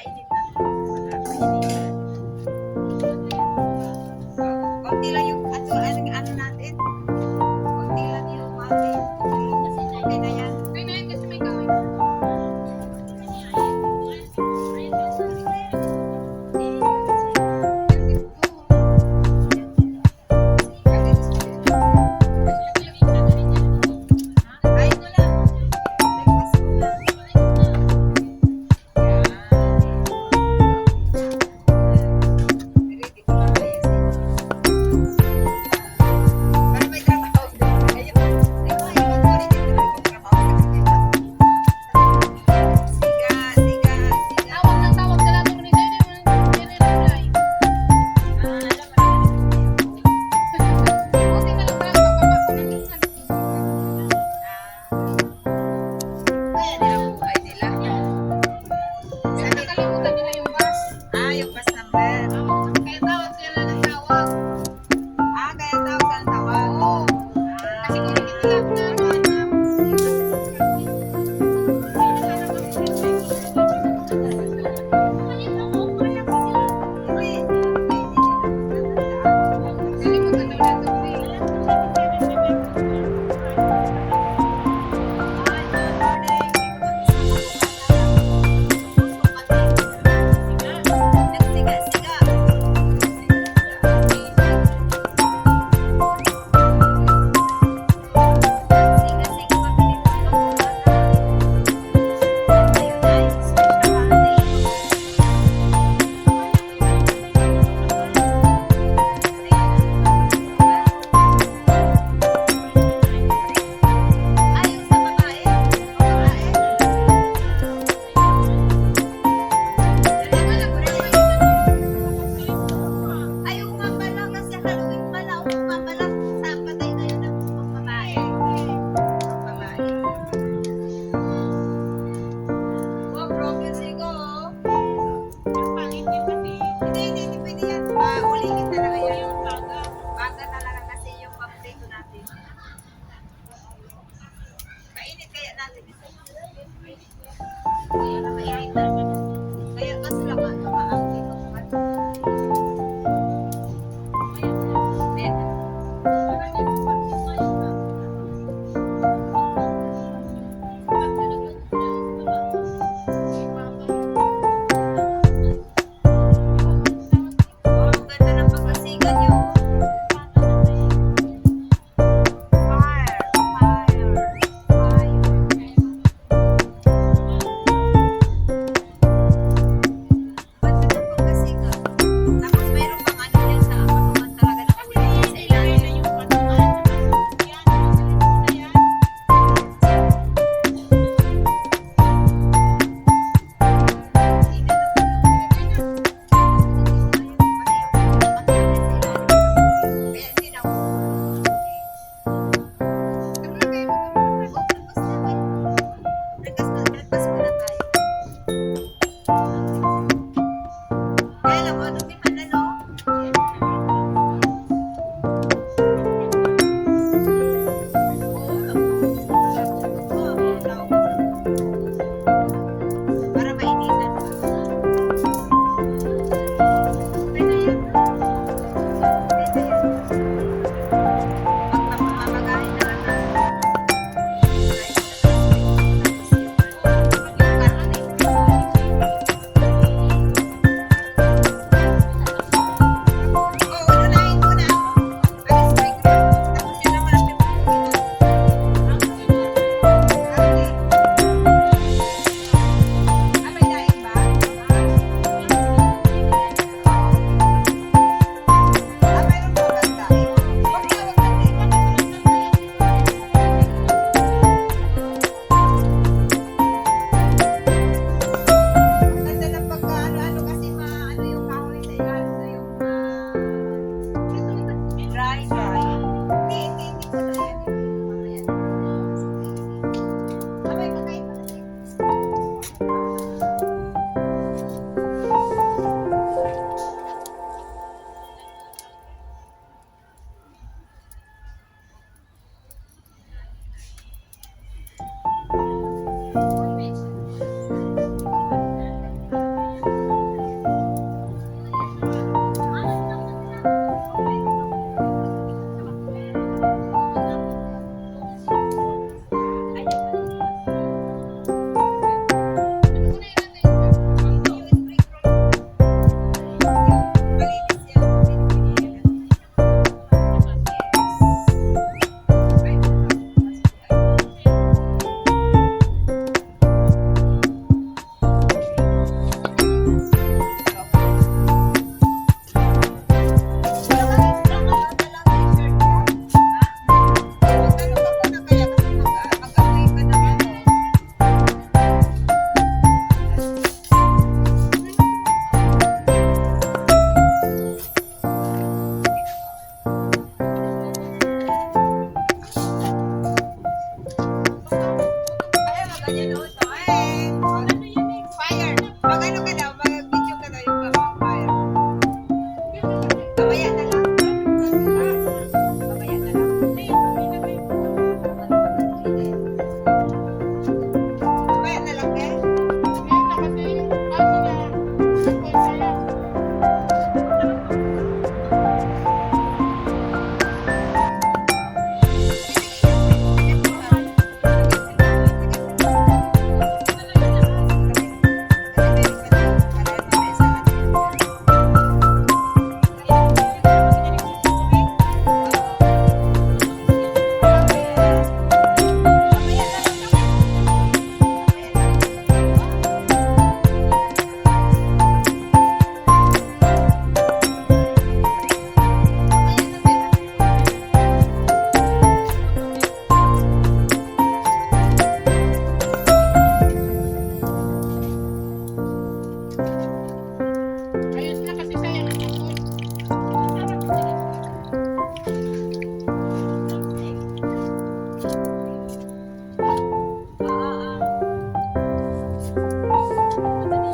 Painit na to. Painitan. Konti lang yung ano natin. Konti lang yung mati. Okay na yan. Okay na yun kasi may gawin. Kain mo na. Breakfast mo na. Ready ko na kayo sa inyo. Para may trabaho. Ayun. Ayun, sorry, dito na yung trabaho sa kanila. Siga, siga, siga. Tawag ng tawag sa lahat ng nila, hindi mo nire-reply. Buti na lang pala kapapasok ng minsan. Kaya nila buhay nila. Pero nakalimutan nila yung bus. Yung bus number. Kaya tawag sila ng tawag. Kaya tawag ka ng tawag. Oo. Kasi kung hindi nila nalimutan daw natin. Kainit kaya natin ito. Mainit na. Kaya mas laman ang dito.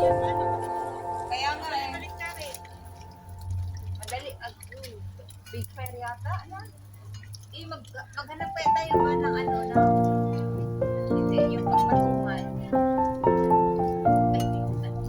Kaya nga eh. Madali. Big fair yata. Ano? Maghanap pa tayo ba ng ano na hindi yung pagpatungan. Ay, yung ano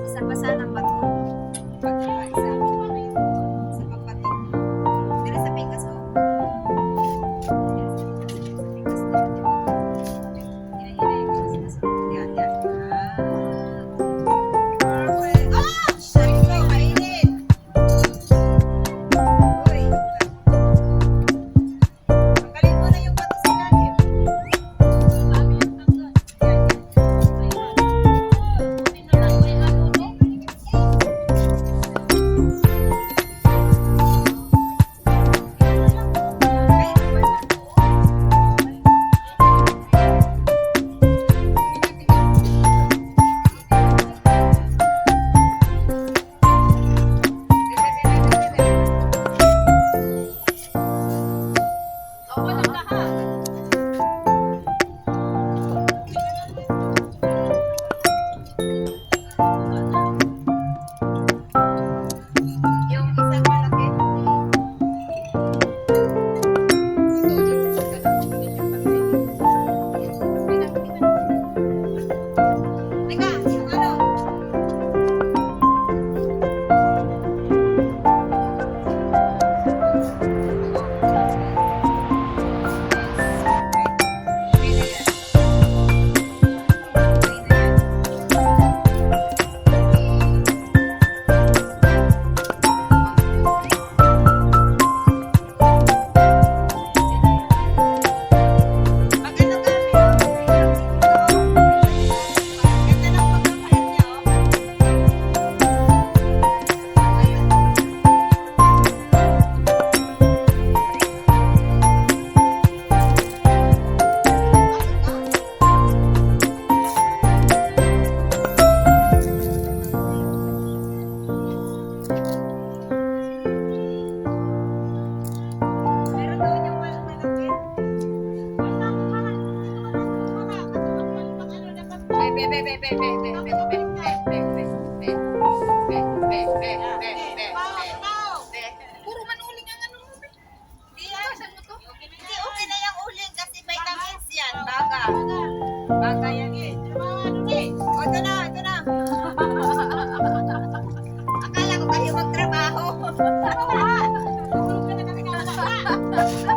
isa pa sanang bato. Isa. Sa pagbato. Dito sa Pikas ko. Yan, yan. Perfect. Ah! Shit! Kainit! Uy. Tanggalin mo na yung bato sa ilalim. Yung isang malaki. Teka, yung ano? Meron doon yung malaki. Puro manuling ang ano mo. Di yan. Ano